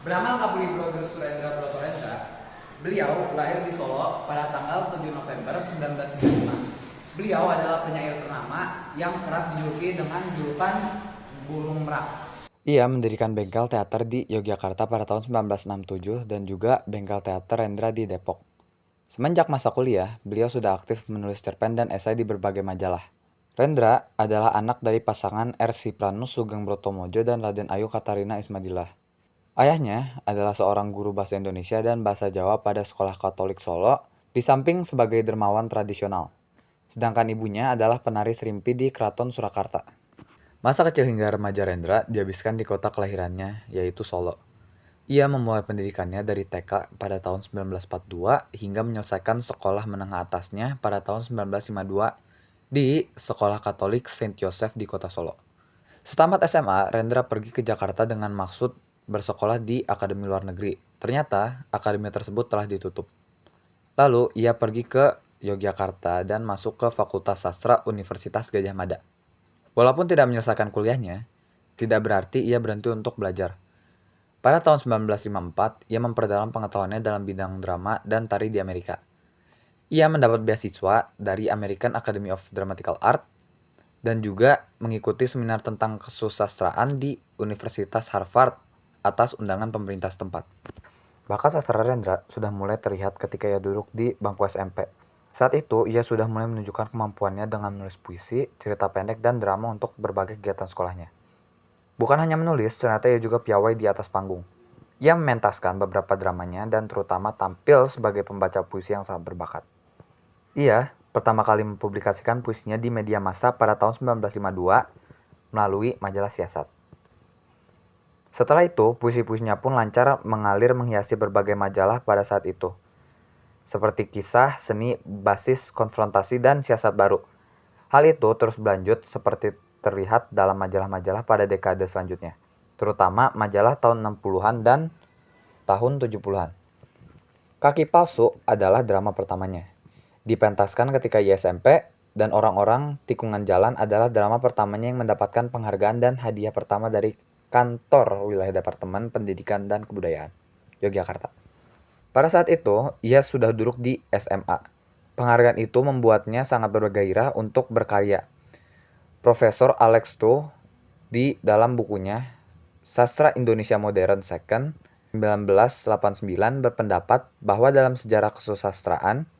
Beramal Kapuli Broder Surendra Brotorendra, beliau lahir di Solo pada tanggal 7 November 1935. Beliau adalah penyair ternama yang kerap dijuluki dengan julukan Burung Merak. Ia mendirikan bengkel teater di Yogyakarta pada tahun 1967 dan juga bengkel teater Rendra di Depok. Semenjak masa kuliah, beliau sudah aktif menulis cerpen dan esai di berbagai majalah. Rendra adalah anak dari pasangan R. Pranus Sugeng Brotomojo dan Raden Ayu Katarina Ismadillah. Ayahnya adalah seorang guru bahasa Indonesia dan bahasa Jawa pada Sekolah Katolik Solo, di samping sebagai dermawan tradisional. Sedangkan ibunya adalah penari serimpi di Keraton Surakarta. Masa kecil hingga remaja Rendra dihabiskan di kota kelahirannya, yaitu Solo. Ia memulai pendidikannya dari TK pada tahun 1942 hingga menyelesaikan sekolah menengah atasnya pada tahun 1952 di Sekolah Katolik Saint Joseph di kota Solo. Setamat SMA, Rendra pergi ke Jakarta dengan maksud bersekolah di Akademi Luar Negeri. Ternyata, akademi tersebut telah ditutup. Lalu, ia pergi ke Yogyakarta dan masuk ke Fakultas Sastra Universitas Gadjah Mada. Walaupun tidak menyelesaikan kuliahnya, tidak berarti ia berhenti untuk belajar. Pada tahun 1954, ia memperdalam pengetahuannya dalam bidang drama dan tari di Amerika. Ia mendapat beasiswa dari American Academy of Dramatical Art dan juga mengikuti seminar tentang kesusastraan di Universitas Harvard atas undangan pemerintah setempat. Bakat sastra Rendra sudah mulai terlihat ketika ia duduk di bangku SMP. Saat itu, ia sudah mulai menunjukkan kemampuannya dengan menulis puisi, cerita pendek, dan drama untuk berbagai kegiatan sekolahnya. Bukan hanya menulis, ternyata ia juga piawai di atas panggung. Ia mementaskan beberapa dramanya dan terutama tampil sebagai pembaca puisi yang sangat berbakat. Ia pertama kali mempublikasikan puisinya di media massa pada tahun 1952 melalui majalah Siasat. Setelah itu, puisi-puisinya pun lancar mengalir menghiasi berbagai majalah pada saat itu, seperti Kisah, Seni, Basis, Konfrontasi, dan Siasat Baru. Hal itu terus berlanjut seperti terlihat dalam majalah-majalah pada dekade selanjutnya, terutama majalah tahun 60-an dan tahun 70-an. Kaki Palsu adalah drama pertamanya. Dipentaskan ketika ia SMP, dan Orang-orang Tikungan Jalan adalah drama pertamanya yang mendapatkan penghargaan dan hadiah pertama dari Kantor Wilayah Departemen Pendidikan dan Kebudayaan, Yogyakarta. Pada saat itu, ia sudah duduk di SMA. Penghargaan itu membuatnya sangat bergairah untuk berkarya. Profesor Alex Tu di dalam bukunya Sastra Indonesia Modern Second 1989 berpendapat bahwa dalam sejarah kesusastraan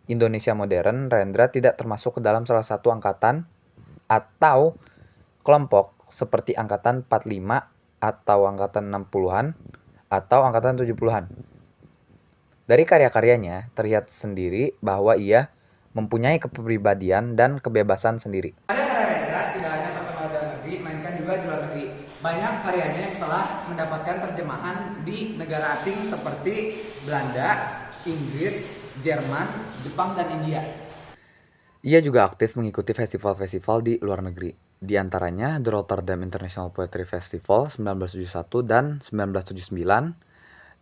Indonesia modern, Rendra tidak termasuk ke dalam salah satu angkatan atau kelompok seperti angkatan 45 atau angkatan 60-an atau angkatan 70-an. Dari karya-karyanya terlihat sendiri bahwa ia mempunyai kepribadian dan kebebasan sendiri. Karya-karya Rendra tidak hanya terkenal dalam negeri, melainkan juga di luar negeri. Banyak karyanya yang telah mendapatkan terjemahan di negara asing seperti Belanda, Inggris, Jerman, Jepang, dan India. Ia juga aktif mengikuti festival-festival di luar negeri, di antaranya The Rotterdam International Poetry Festival 1971 dan 1979,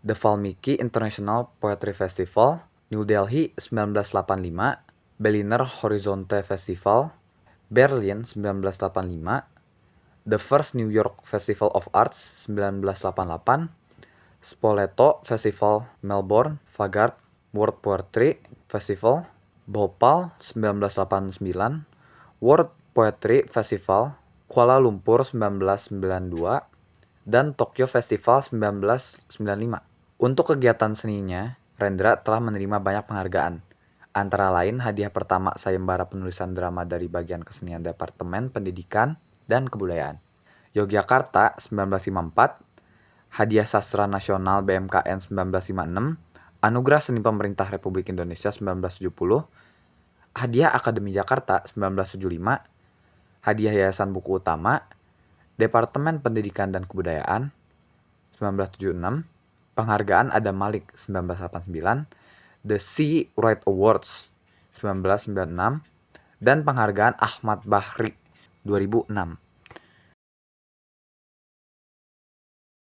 The Valmiki International Poetry Festival, New Delhi 1985, Berliner Horizonte Festival, Berlin 1985, The First New York Festival of Arts 1988, Spoleto Festival Melbourne, Vanguard World Poetry Festival, Bhopal 1989, World Poetry Festival, Kuala Lumpur 1992, dan Tokyo Festival 1995. Untuk kegiatan seninya, Rendra telah menerima banyak penghargaan, antara lain hadiah pertama sayembara penulisan drama dari bagian kesenian Departemen Pendidikan dan Kebudayaan Yogyakarta 1954, Hadiah Sastra Nasional BMKN 1956, Anugerah Seni Pemerintah Republik Indonesia 1970, Hadiah Akademi Jakarta 1975, Hadiah Yayasan Buku Utama, Departemen Pendidikan dan Kebudayaan 1976, Penghargaan Adam Malik 1989, The Sea Right Awards 1996, dan Penghargaan Ahmad Bahri 2006.